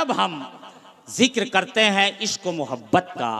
जब हम जिक्र करते हैं इश्क व मोहब्बत का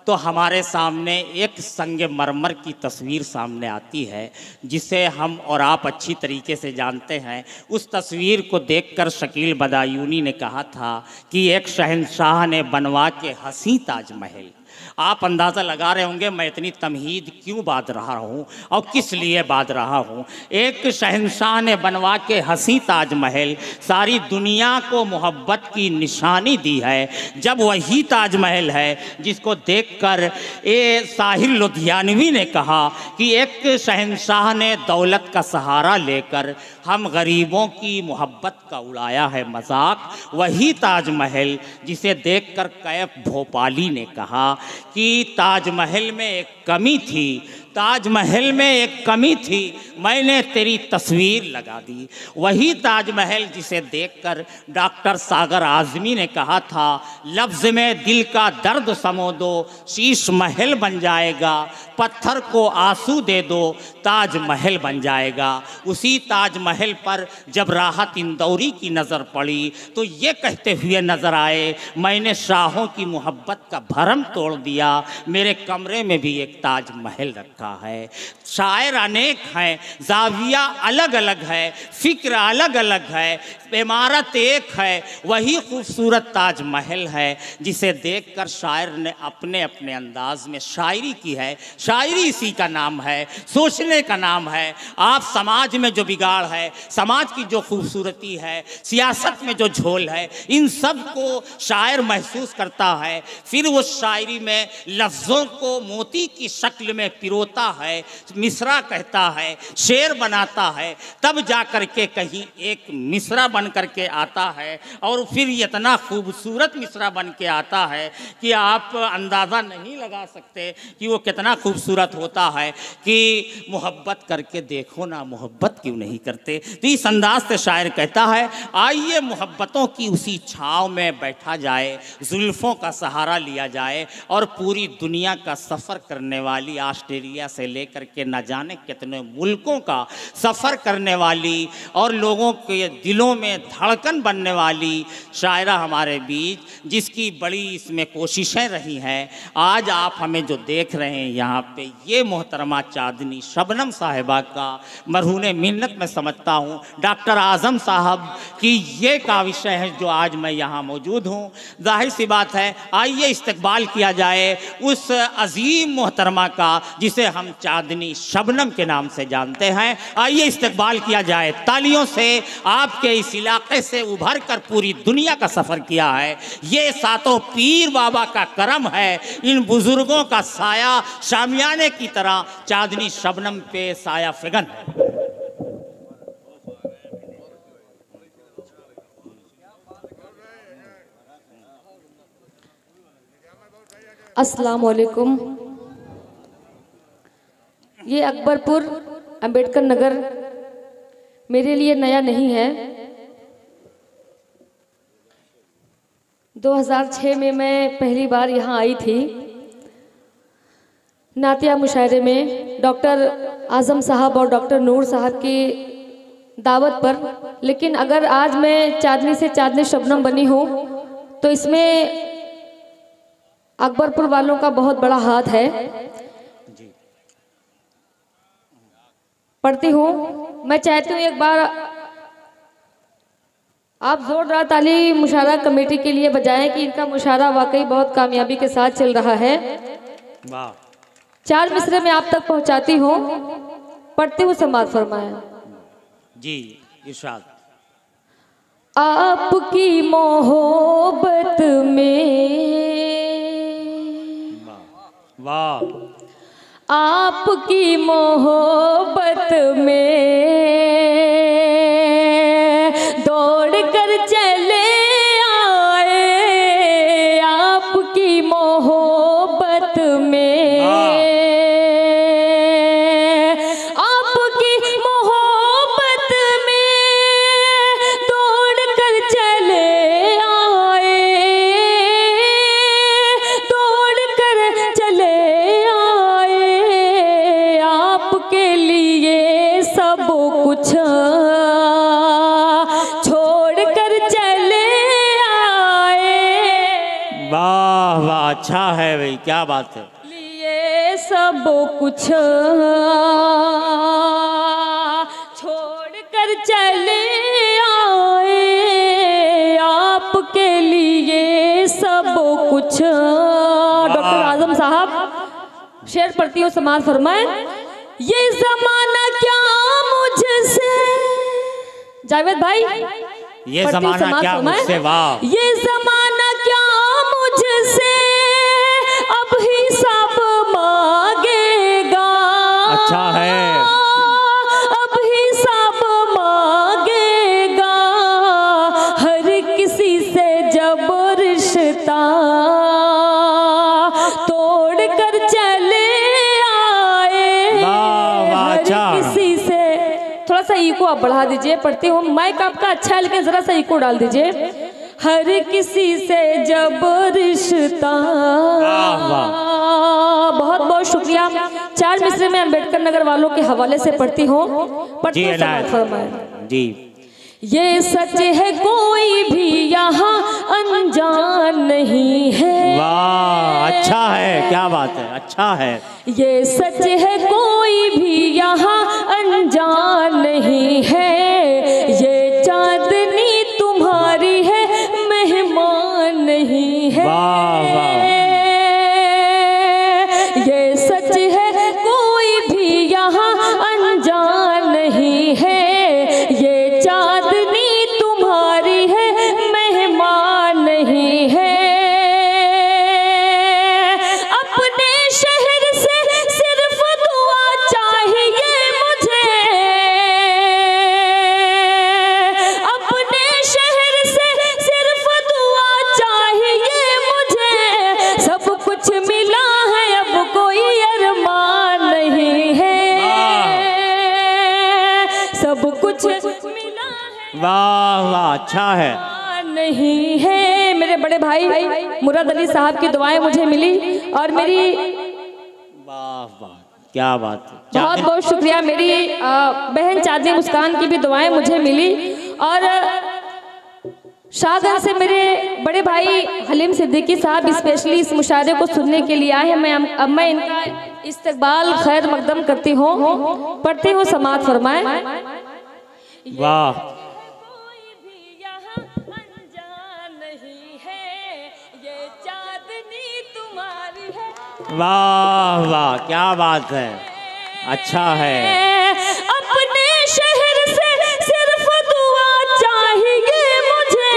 तो हमारे सामने एक संगमरमर की तस्वीर सामने आती है जिसे हम और आप अच्छी तरीके से जानते हैं। उस तस्वीर को देखकर शकील बदायूनी ने कहा था कि एक शहंशाह ने बनवा के हंसी ताजमहल। आप अंदाज़ा लगा रहे होंगे मैं इतनी तमहीद क्यों बात रहा हूँ और किस लिए बात रहा हूँ। एक शहंशाह ने बनवा के हंसी ताजमहल सारी दुनिया को मोहब्बत की निशानी दी है। जब वही ताजमहल है जिसको देखकर ये साहिल लुधियानवी ने कहा कि एक शहंशाह ने दौलत का सहारा लेकर हम गरीबों की मोहब्बत का उड़ाया है मजाक। वही ताजमहल जिसे देखकर कैफ भोपाली ने कहा कि ताजमहल में एक कमी थी, ताजमहल में एक कमी थी, मैंने तेरी तस्वीर लगा दी। वही ताजमहल जिसे देखकर डॉक्टर सागर आज़मी ने कहा था लफ्ज़ में दिल का दर्द समो दो शीश महल बन जाएगा, पत्थर को आंसू दे दो ताजमहल बन जाएगा। उसी ताजमहल पर जब राहत इंदौरी की नज़र पड़ी तो ये कहते हुए नज़र आए मैंने शाहों की मोहब्बत का भरम तोड़ दिया, मेरे कमरे में भी एक ताजमहल रखा है। शायर अनेक हैं, जाविया अलग अलग है, फिक्र अलग अलग है, इमारत एक है, वही खूबसूरत ताजमहल है जिसे देखकर शायर ने अपने अपने अंदाज में शायरी की है। शायरी इसी का नाम है, सोचने का नाम है। आप समाज में जो बिगाड़ है, समाज की जो खूबसूरती है, सियासत में जो झोल है, इन सब को शायर महसूस करता है। फिर वो शायरी में लफ्ज़ों को मोती की शक्ल में पिरोता है, मिसरा कहता है, शेर बनाता है, तब जा कर के कहीं एक मिसरा बन करके आता है और फिर इतना खूबसूरत मिसरा बन के आता है कि आप अंदाज़ा नहीं लगा सकते कि वो कितना खूबसूरत होता है कि मोहब्बत करके देखो ना, मोहब्बत क्यों नहीं करते। तो इस अंदाज से शायर कहता है आइए मोहब्बतों की उसी छाँव में बैठा जाए, जुल्फ़ों का सहारा लिया जाए और पूरी दुनिया का सफ़र करने वाली ऑस्ट्रेलिया से लेकर के न जाने कितने मुल्कों का सफ़र करने वाली और लोगों के दिलों में धड़कन बनने वाली शायरा हमारे बीच, जिसकी बड़ी इसमें कोशिशें रही हैं। आज आप हमें जो देख रहे हैं यहाँ पे, ये मोहतरमा चांदनी शबनम साहिबा का मरहूने मिन्नत में समझता हूँ डॉक्टर आज़म साहब की ये का विषय है जो आज मैं यहाँ मौजूद हूँ। जाहिर सी बात है आइए इस्तकबाल किया जाए उस अजीम मोहतरमा का जिसे हम चांदनी शबनम के नाम से जानते हैं। आइए इस्तकबाल किया जाए तालियों से। आपके इस इलाके से उभर कर पूरी दुनिया का सफ़र किया है, ये सातों पीर बाबा का करम है, इन बुजुर्गों का साया शामियाने की तरह चांदनी शबनम पे साया फिगन है। अस्सलाम वालेकुम। ये अकबरपुर अंबेडकर नगर मेरे लिए नया नहीं है। 2006 में मैं पहली बार यहाँ आई थी नातिया मुशायरे में डॉक्टर आज़म साहब और डॉक्टर नूर साहब की दावत पर। लेकिन अगर आज मैं चांदनी से चांदनी शबनम बनी हूँ तो इसमें अकबरपुर वालों का बहुत बड़ा हाथ है। पढ़ती हूँ, मैं चाहती हूँ एक बार आप जोरदार ताली मुशायरा कमेटी के लिए बजाएं कि इनका मुशायरा वाकई बहुत कामयाबी के साथ चल रहा है। वाह। 4 मिसरे में आप तक पहुँचाती हूँ, पढ़ती हूँ, समाअत फरमाएं। जी इरशाद। आपकी मोहब्बत में, वाह, आपकी मोहब्बत में दौड़ कर चले आए, आपकी मोहब्बत में, आपकी मोहब्बत में दौड़ कर चले आए, दौड़ कर चले आए, आपके लिए सब भाई, क्या बात है। लिए सब कुछ छोड़ कर चले आए, आपके लिए सब कुछ। डॉक्टर आजम साहब शेर पढ़ती हूँ, समाज फरमाए। ये जमाना क्या मुझसे, जावेद भाई, ये जमाना क्या मुझसे, वाह। ये जमाना क्या मुझसे अब हिसाब मांगेगा। अच्छा है, अब हिसाब मांगेगा हर किसी से जब रिश्ता तोड़ कर चले आए। हर किसी से, थोड़ा सा इको आप बढ़ा दीजिए, पढ़ती हूँ। माइक आपका अच्छा है लेकिन जरा सा इको डाल दीजिए। हर किसी से जब रिश्ता। बहुत बहुत शुक्रिया। 4 मिसरे में अम्बेडकर नगर वालों के हवाले से पढ़ती हूँ। जी। ये सच है कोई भी यहाँ अनजान नहीं है। वाह, अच्छा है, क्या बात है, अच्छा है। ये सच है कोई भी यहाँ अनजान नहीं है। ये चांदनी तुम्हारी है, मेहमान नहीं है। वाह वाह। ये सच है कोई भी यहाँ अनजान नहीं है। ये चांदनी तुम्हारी है, मेहमान नहीं है। अपने शहर से सिर्फ दुआ चाहिए मुझे। अपने शहर से सिर्फ दुआ चाहिए मुझे। सब कुछ मिला है, अब कोई अरमान नहीं है। सब कुछ मिला है, वाह वाह, अच्छा है, नहीं है। मेरे बड़े भाई मुराद अली साहब की दुआएं मुझे मिली और मेरी, वाह वाह, क्या बात है। बहुत बहुत शुक्रिया। मेरी बहन चांदनी मुस्कान की भी दुआएं मुझे मिली और शाहगंज से मेरे बड़े भाई हलीम सिद्दीकी साहब स्पेशली इस मुशायरे को सुनने के लिए आए हैं। अब मैं इनका इस्तकबाल खैर मकदम करती हूँ, पढ़ती हूँ, समाअत फरमाए। वाह, वाह वाह, क्या बात है, अच्छा है। अपने शहर से सिर्फ दुआ चाहिए मुझे।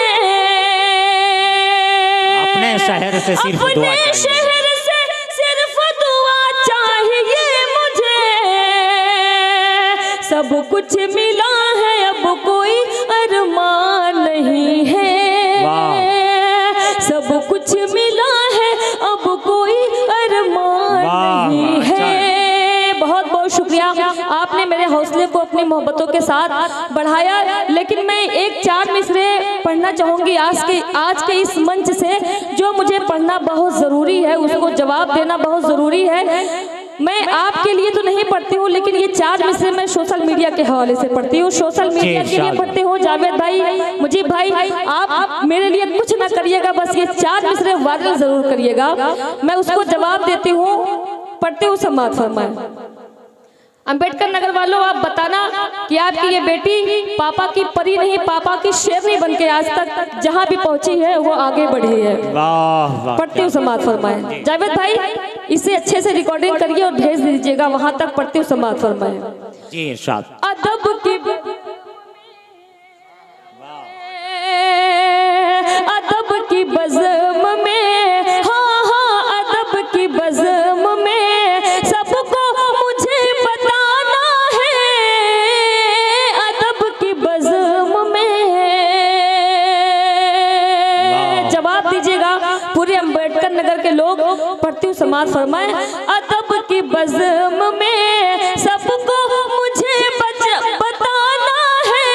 अपने शहर से सिर्फ दुआ चाहिए। अपने शहर से सिर्फ दुआ चाहिए मुझे। सब कुछ मिला है, अब कोई अरमान नहीं है। सब कुछ मिला है, अब कोई अरमान नहीं है। बहुत बहुत शुक्रिया, आपने मेरे हौसले को अपनी मोहब्बतों के साथ बढ़ाया। लेकिन मैं एक 4 मिसरे पढ़ना चाहूँगी आज के इस मंच से, जो मुझे पढ़ना बहुत ज़रूरी है, उसको जवाब देना बहुत ज़रूरी है। मैं आपके लिए तो नहीं पढ़ती हूँ, लेकिन ये 4 मिसरे मैं सोशल मीडिया के हवाले से पढ़ती हूँ, सोशल मीडिया के लिए पढ़ती हूँ। जावेद भाई, मुजीब भाई, आप मेरे लिए कुछ ना करिएगा, बस ये 4 मिसरे वायरल जरूर करिएगा। मैं उसको जवाब देती हूँ, पढ़ती हूँ, समाअत फरमाए। अम्बेडकर नगर वालों, आप बताना कि आपकी ये बेटी पापा की परी नहीं, पापा की शेरनी बन के आज तक जहाँ भी पहुँची है वो आगे बढ़ी है। वाह वाह, पढ़ती हूँ, समाअत फरमाए। जावेद भाई, इसे अच्छे से रिकॉर्डिंग करिए और भेज दीजिएगा वहां तक। पढ़ती हूँ, समाअत फरमाए। जी इरशाद। अदब की बज़्म में, हाँ हाँ, अदब की बज़्म में सबको मुझे बताना है। अदब की बज़्म में जवाब दीजिएगा पूरे अम्बेडकर नगर के लोग। पढ़ती हूँ, समाअत फरमाए। अदब की बज़्म में सबको मुझे बताना है।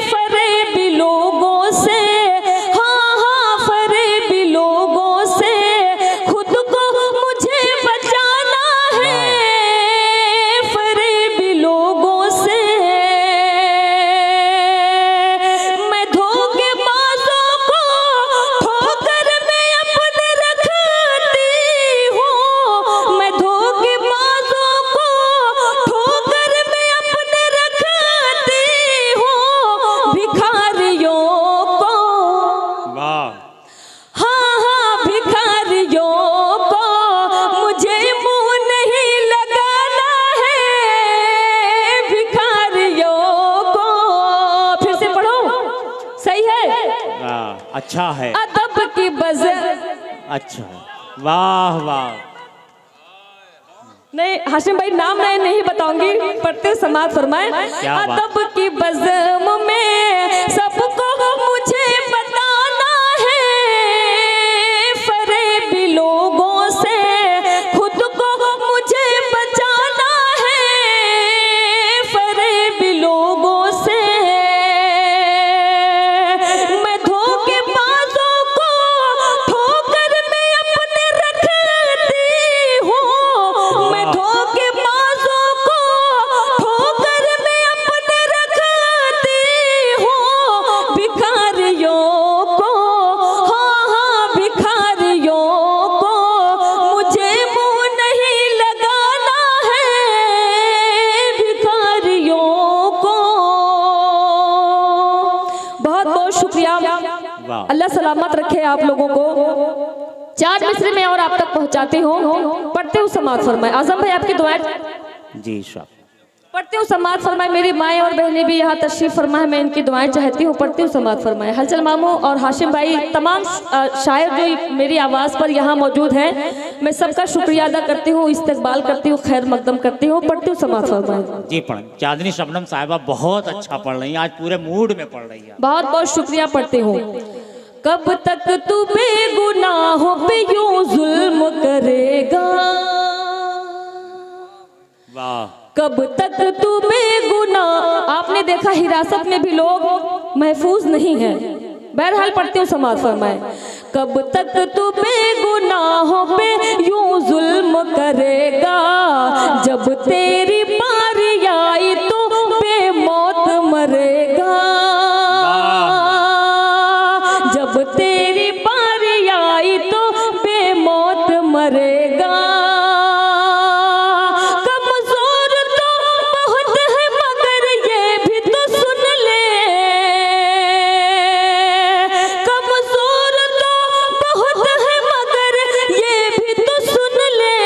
फरेबी लोगों से, हाँ हाँ, फरेबी लोगों से खुद को मुझे बचाना है। फरेबी लोगों से मैं धोखेबाजों को ठोकर में अपने रखती अच्छा है। अदब की बज़र। अच्छा, वाह वाह। नहीं हाशिम भाई, नाम मैं नहीं बताऊंगी, पढ़ते समाज फरमाए। अदब की बज़म में सबको मुझे बताना है, फरेबी लोगों से खुद को मुझे बचाना है, फरेबी लोगों से मैं धोखेबाजों को ठोकर में अपने रखती हूँ, मैं धोखेबाजों को ठोकर में अपने रखती हूँ, भिखारियों को, हाँ हाँ भिखारियों को मुझे मुंह नहीं लगाना है, भिखारियों को। बहुत बहुत शुक्रिया, वाह। अल्लाह सलामत रखे आप लोगों को। 4 मिसरे में और आप तक पहुंचाती हूँ, पढ़ते हुए समाज फरमाए। आजम भाई आपकी दुआएं। जी साहब। पढ़ते हुए समाज फरमाए। मेरी माएँ और बहनें भी यहाँ तशरीफ फरमाए, मैं इनकी दुआएं चाहती हूँ। पढ़ते हुए समाज फरमाए। हलचल मामू और हाशिम भाई, तमाम शायर जो मेरी आवाज़ पर यहाँ मौजूद हैं, मैं सबका शुक्रिया अदा करती हूँ, इस्तकबाल करती हूँ, खैर मकदम करती हूँ। पढ़ते हुए समाज फरमाए। जी पढ़। चांदनी शबनम साहिबा बहुत अच्छा पढ़ रही हैं, आज पूरे मूड में पढ़ रही है। बहुत बहुत शुक्रिया, पढ़ती हूँ। कब तक तू बेगुनाहों पे यूं जुल्म करेगा, वाह। कब तक तू बेगुनाह। आपने देखा हिरासत में भी लोग महफूज नहीं है। बहरहाल पढ़ती हूँ समाज फरमाए। कब तक तू बेगुनाहों पे यूं जुल्म करेगा, जब तेरी बारी आई तो बेमौत मरेगा, जब तेरी बारी आई तो बेमौत मरेगा। कमजोर तो बहुत है मगर ये भी तो सुन ले, कमजोर तो बहुत है मगर ये भी तो सुन ले,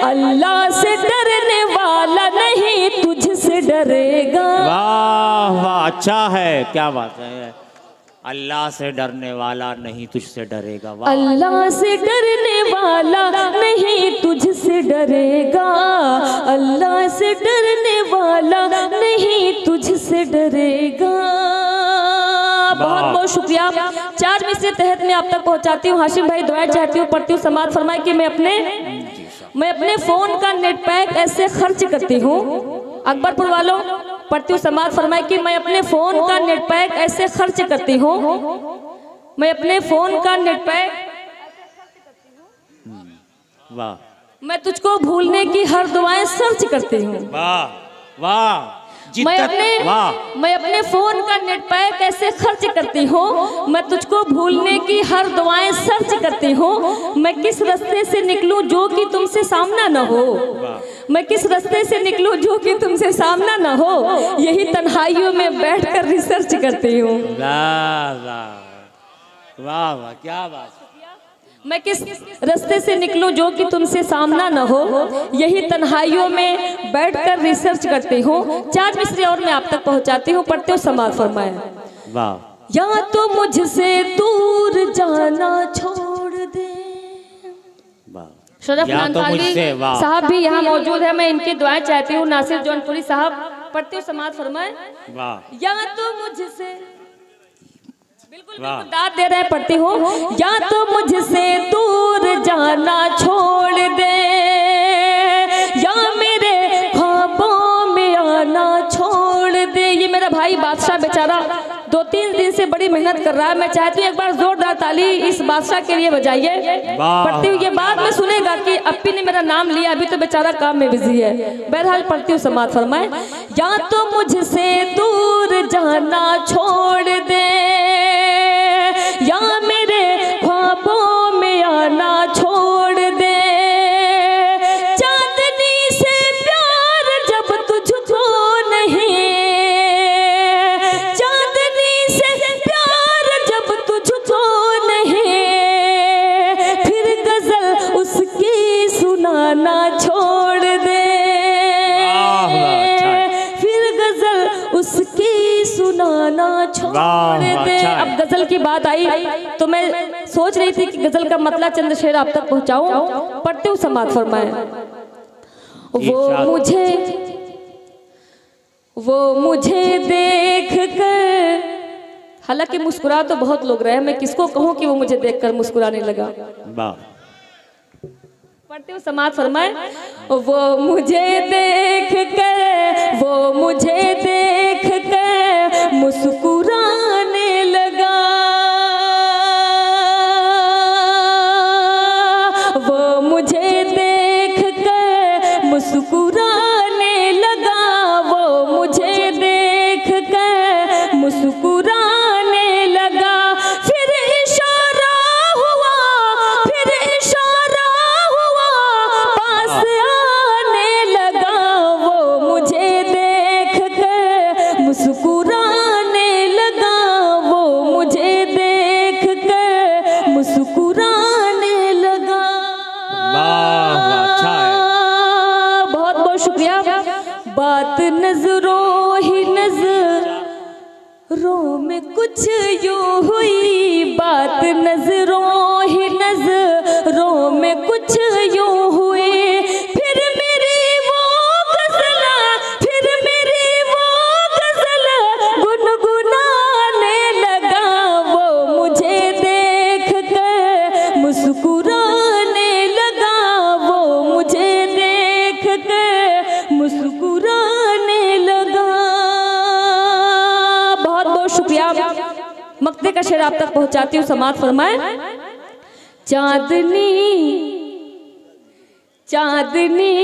अल्लाह से डरने वाला नहीं तुझसे डरेगा। वाह वाह, अच्छा है, क्या बात है। अल्लाह से डरने वाला नहीं तुझसे डरेगा। वाह। अल्लाह से डरने वाला नहीं तुझसे डरेगा, अल्लाह से डरने वाला नहीं तुझसे डरेगा। बहुत बहुत शुक्रिया। 4 मिसरे तहत मैं आप तक पहुंचाती हूँ। हाशिम भाई दुआएं चाहती हूँ, पढ़ती हूँ समाज फरमाए कि मैं अपने फोन का नेट पैक ऐसे खर्च करती हूँ। अकबरपुर वालों, पढ़ती हूँ समाज फरमाए कि मैं अपने फोन का नेट पैक ऐसे खर्च करती हूँ, मैं अपने फोन का नेट पैक, वाह। मैं तुझको भूलने की हर दुआएं सर्च करती हूँ। वाह वाह। मैं अपने फोन का नेट पैक ऐसे खर्च करती हूँ, मैं तुझको भूलने की हर दुआएं सर्च करती हूँ। मैं किस रास्ते से निकलूं जो कि तुमसे सामना न हो, मैं किस रास्ते से निकलूं जो कि तुमसे सामना न हो, यही तन्हाइयों में बैठकर रिसर्च करती हूँ। वाह वाह वाह वाह, क्या बात। मैं किस रास्ते से निकलूं जो कि तुमसे सामना न हो, यही तन्हाइयों में बैठकर रिसर्च करती हूँ। 4 मिसरे और मैं आप तक पहुँचाती हूँ। पढ़ते हो समाज फरमाए। वाह। या तो मुझसे दूर जाना छोड़ दे। शरफ नानकाली साहब भी यहाँ मौजूद है, मैं इनकी दुआएं चाहती हूँ। नासिर जौनपुरी साहब, पढ़ते हो समाज फरमाए। या तो मुझसे, बिल्कुल बिल्कुल दाद दे रहे, पढ़ती हूँ। या तो मुझसे दूर जाना छोड़ दे, या मेरे ख्वाबों में आना छोड़ दे। ये मेरा भाई बादशाह बेचारा 2-3 दिन से बड़ी मेहनत कर रहा है। मैं चाहती हूँ एक बार जोरदार ताली इस बादशाह के लिए बजाइए। पढ़ती हूँ, ये बाद में सुनेगा कि अप्पी ने मेरा नाम लिया, अभी तो बेचारा काम में बिजी है। बहरहाल पढ़ती हूँ समाज फरमाए। या तो मुझसे दूर जाना छोड़ दे, या मेरे ख्वाबों में आना छोड़ दे। चांदनी से प्यार जब तुझको नहीं, चांदनी से प्यार जब तुझको नहीं, फिर गजल उसकी सुनाना छोड़ दे, फिर गजल उसकी सुनाना ना छोड़ दे। अच्छा है। अब गजल की बात आई तो मैं सोच रही थी कि गजल का मतलब चंद शेर आप तक पहुंचाऊं। पढ़ती हूँ, समात फरमाए। वो मुझे देख कर, हालांकि मुस्कुरा तो बहुत लोग रहे, मैं किसको कहूँ कि वो मुझे देखकर मुस्कुराने लगा। पढ़ती हूँ, समात फरमाए। वो मुझे देख कर, वो मुझे देख कर मुस्कुराने लगा। वो मुझे देख कर मुस्कुराने लगा। वो मुझे देख कर मुस्कुराने लगा। फिर इशारा हुआ, फिर इशारा हुआ, पास आने लगा। वो मुझे देख कर मुस्कुराने लगा। वो मुझे देख कर मुस्कुराने लगा। अच्छा है। बहुत बहुत शुक्रिया। बात नजरों ही नजरों में कुछ यूं हुई। बात नजरों ही नजरों में कुछ यूं हुई। फिर मेरी वो गजल, फिर मेरी वो गजल गुनगुनाने लगा। वो मुझे देख कर मुस्कुराने लगा। वो मुझे देख कर मुस्कुराने लगा। बहुत बहुत शुक्रिया। मक्ते का शेर आप तक पहुंचाती हूँ, समात फरमाए। चांदनी चांदनी,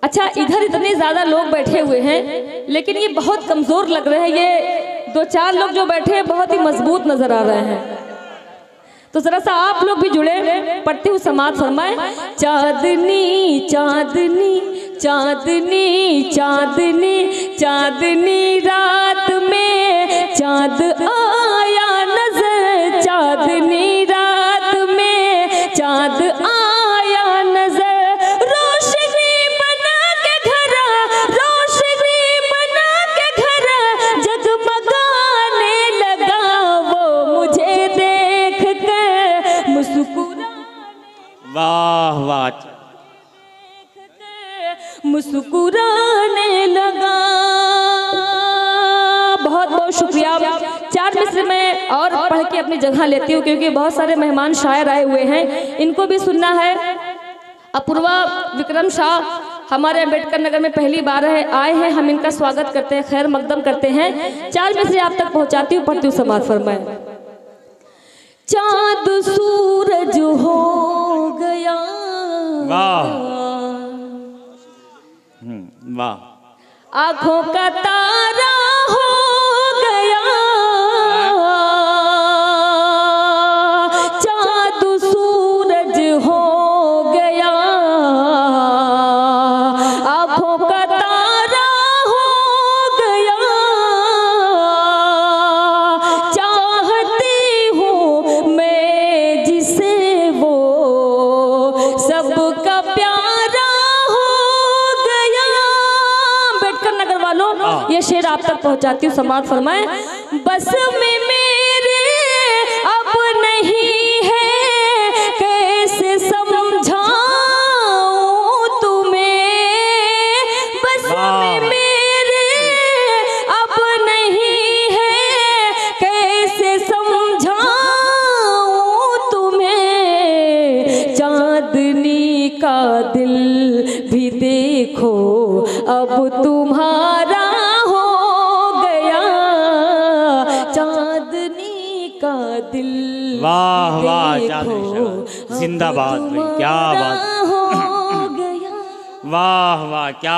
अच्छा इधर इतने ज्यादा लोग बैठे हुए हैं लेकिन ये बहुत कमजोर लग रहे हैं। ये दो चार लोग जो बैठे हैं बहुत ही मजबूत नजर आ रहे हैं, तो जरा सा आप लोग भी जुड़े। पढ़ती हूँ, समात फरमाए। चांदनी चांदनी चांदनी चांदनी चांदनी रात में चांद आया नजर। चांदनी रात में चांद आया नजर। रोशनी बना के घर, रोशनी बना के घर जगमगाने लगा। वो मुझे देख कर मुस्कुराने, वाह वाह, मुस्कुराने लगा। बहुत बहुत शुक्रिया। चार मिसरे में और पढ़ के अपनी जगह लेती हूँ क्योंकि बहुत सारे मेहमान शायर आए हुए हैं, इनको भी सुनना है। अपूर्वा विक्रम शाह हमारे अम्बेडकर नगर में पहली बार आए हैं, हम इनका स्वागत करते हैं, खैर मकदम करते हैं। चार मिसरे आप तक पहुँचाती हूँ, पढ़ती हूँ, समात फरमाए। चाँद सूरज हो गया, वाह वाह, आँखों का तारा हो गया। चाँद सूरज हो गया, आँखों का तारा हो गया। चाहती हूँ मैं जिसे वो सबका प्यारा हो गया। अम्बेडकर नगर वालों, ये शेर आप तक पहुंचाती हूँ, समात फरमाए। बस में मेरे अब नहीं है, कैसे समझाऊं तुम्हें। बस में मेरे अब नहीं है, कैसे समझाऊं तुम्हें। चांदनी का दिल भी देखो अब तुम्हारा हो गया। चांदनी का दिल वाह वाह, देखो जिंदाबाद भाई, क्या बात, हो गया। वाह वाह, क्या